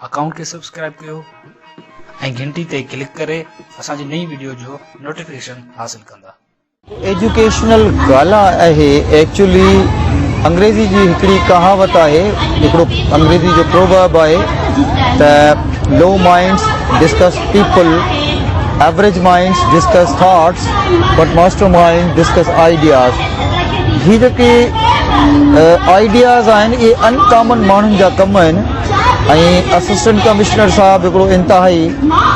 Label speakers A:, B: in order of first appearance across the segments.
A: Account के subscribe कयो ऐं घंटी ते क्लिक करे असांजी नई वीडियो जो नोटिफिकेशन हासिल कंदा।
B: एजुकेशनल गाला है एक्चुअली अंग्रेजी जी हिकड़ी कहावत है, हिकड़ो अंग्रेजी जो प्रोवर्ब है त low minds discuss people, average minds discuss thoughts, but master mind discuss ideas. ही जेके आइडियाज आहिनि ये अनकॉमन माण्हुनि जा कम आहिनि। असिस्टेंट कमिश्नर साहब हिकिड़ो इंतहाई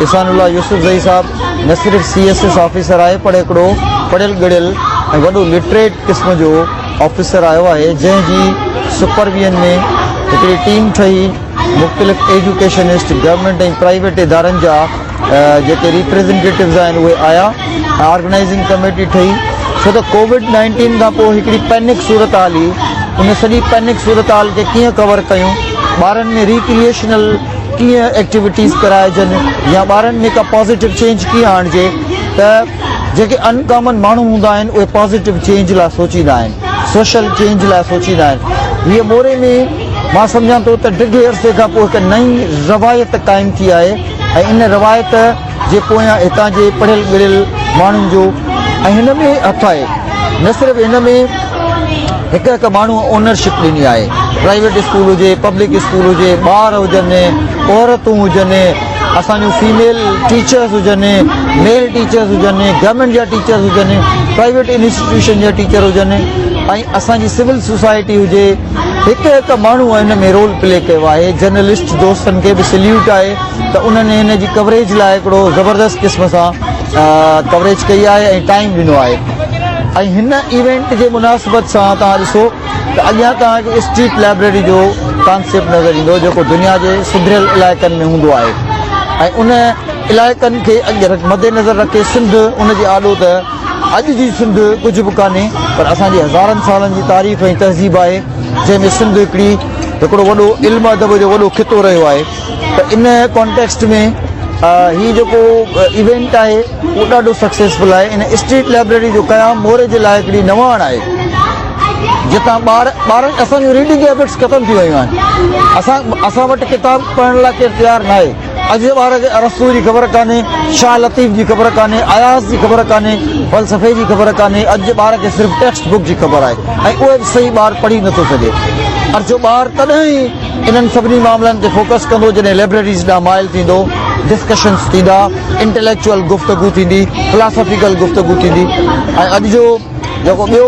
B: इहसानुल्लाह यूसुफ ज़ई साहब न सिर्फ़ CSS ऑफिसर आहे पर हिकिड़ो पढ़ियल गढ़ियल ऐं वॾो लिटरेट क़िस्म जो ऑफिसर आयो आहे, जंहिंजी सुपरविजन में हिकिड़ी टीम ठही मुख़्तलिफ़ एजुकेशनिस्ट गवर्नमेंट ऐं प्राइवेट इदारनि जा जेके रिप्रेज़ेंटेटिव्स आहिनि उहे आया, ऑर्गेनाइज़िंग कमेटी ठही। छो त कोविड-19 खां पोइ हिकिड़ी पैनिक सूरत हाल हुई, उन सॼी पैनिक सूरत हाल खे कीअं कवर कयूं, ॿारनि में रिक्रिएशनल कीअं एक्टिविटीज़ कराइजनि या ॿारनि में का पॉज़िटिव चेंज कीअं आणिजे, त जेके अनकॉमन माण्हू हूंदा आहिनि उहे पॉज़िटिव चेंज लाइ सोचींदा आहिनि, सोशल चेंज लाइ सोचींदा आहिनि। हीअ मोरे में मां सम्झां थो त ढिघे अरसे खां पोइ हिकु नई रवायत क़ाइमु थी आहे ऐं इन रवायत जे पोयां हितां जे पढ़ियल गढ़ियल माण्हुनि जो ऐं हिन में हथु आहे। न सिर्फ़ु हिन में हिकु हिकु माण्हू ओनरशिप ॾिनी आहे, प्राइवेट स्कूल हुजे, पब्लिक स्कूल हुजे, ॿार हुजनि, औरतूं हुजनि, असांजूं फीमेल टीचर्स हुजनि, मेल टीचर्स हुजनि, गवर्नमेंट जा टीचर्स हुजनि, प्राइवेट इंस्टीट्यूशन जा टीचर हुजनि ऐं असांजी सिविल सोसाइटी हुजे। हिकु हिकु माण्हू हिन में रोल प्ले कयो आहे। जर्नलिस्ट दोस्तनि खे बि सल्यूट आहे त उन्हनि हिन जी कवरेज लाइ हिकिड़ो ज़बरदस्त क़िस्म सां कवरेज कई आहे ऐं टाइम ॾिनो आहे। ऐं हिन इवेंट जे मुनासिबत सां तव्हां ॾिसो त अॻियां तव्हांखे स्ट्रीट लाइब्रेरी जो कॉन्सेप्ट नज़र ईंदो जेको दुनिया जे सुधरियल इलाइक़नि में हूंदो आहे ऐं उन इलाइक़नि खे मद्देनज़र रखे सिंध उनजी आॾो त अॼु जी सिंध कुझु बि कान्हे पर असांजी हज़ारनि सालनि जी तारीख़ ऐं तहज़ीब आहे, जंहिंमें सिंध हिकिड़ो वॾो इल्म अदब जो वॾो खितो रहियो आहे। त इन कॉन्टेक्स्ट में हीउ जेको इवेंट आहे उहो ॾाढो सक्सेसफुल आहे। इन स्ट्रीट लाइब्रेरी जो क़याम मोरे जे लाइ हिकिड़ी नवाण आहे, जितां ॿारनि असांजूं रीडिंग हैबिट्स ख़तमु थी वियूं आहिनि। असां वटि किताब पढ़ण लाइ केरु तयारु न आहे। अॼु जे ॿार खे अरस्तू जी ख़बर कान्हे, शाह लतीफ़ जी ख़बर कान्हे, अयाज़ जी ख़बर कान्हे, फ़लसफ़े जी ख़बर कान्हे। अॼु जे ॿार खे सिर्फ़ु टेक्स्ट बुक जी ख़बर आहे ऐं उहे बि सही ॿारु पढ़ी नथो सघे। पर जो ॿारु तॾहिं ई इन्हनि सभिनी मामलनि ते फोकस कंदो जॾहिं लाइब्रेरीज़ ॾांहुं माइल थींदो, डिस्कशन्स थींदा, इंटेलेक्चुअल गुफ़्तगू थींदी, फिलासॉफिकल गुफ़्तगू थींदी। ऐं अॼु जो जेको ॿियो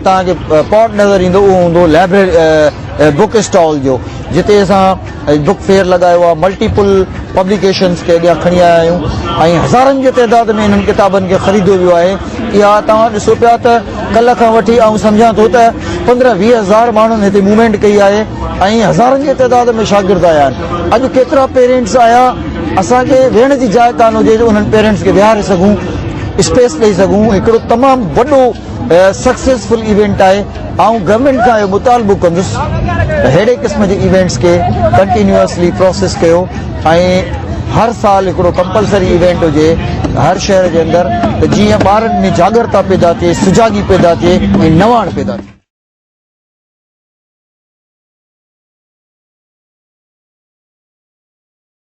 B: तव्हांखे पॉट नज़र ईंदो उहो हूंदो लाइब्रेरी बुक स्टॉल जो, जिते असां बुक फेयर लॻायो आहे, मल्टीपल पब्लिकेशन्स खे अॻियां खणी आया आहियूं ऐं हज़ारनि जे तइदाद में इन्हनि किताबनि खे ख़रीदो वियो आहे। इहा तव्हां ॾिसो पिया त कल्ह खां वठी ऐं सम्झां थो त 15-20 हज़ार माण्हुनि हिते मूवमेंट कई आहे ऐं हज़ारनि जे तइदाद में शागिर्द आया आहिनि। अॼु केतिरा पेरेंट्स आया, असांखे वेहण जी जाइ कान हुजे जो उन्हनि पेरेंट्स खे विहारे सघूं, स्पेस ॾेई सघूं। हिकिड़ो तमामु वॾो सक्सेसफुल इवेंट आहे। ऐं गवर्नमेंट खां इहो मुतालबो कंदुसि त अहिड़े क़िस्म जे इवेंट्स खे कंटिन्यूअसली प्रोसेस कयो ऐं हर साल हिकिड़ो कंपलसरी इवेंट हुजे हर शहर जे अंदरि, त जीअं ॿारनि में जागरता पैदा थिए, सुजागी पैदा थिए ऐं नवाण पैदा थिए।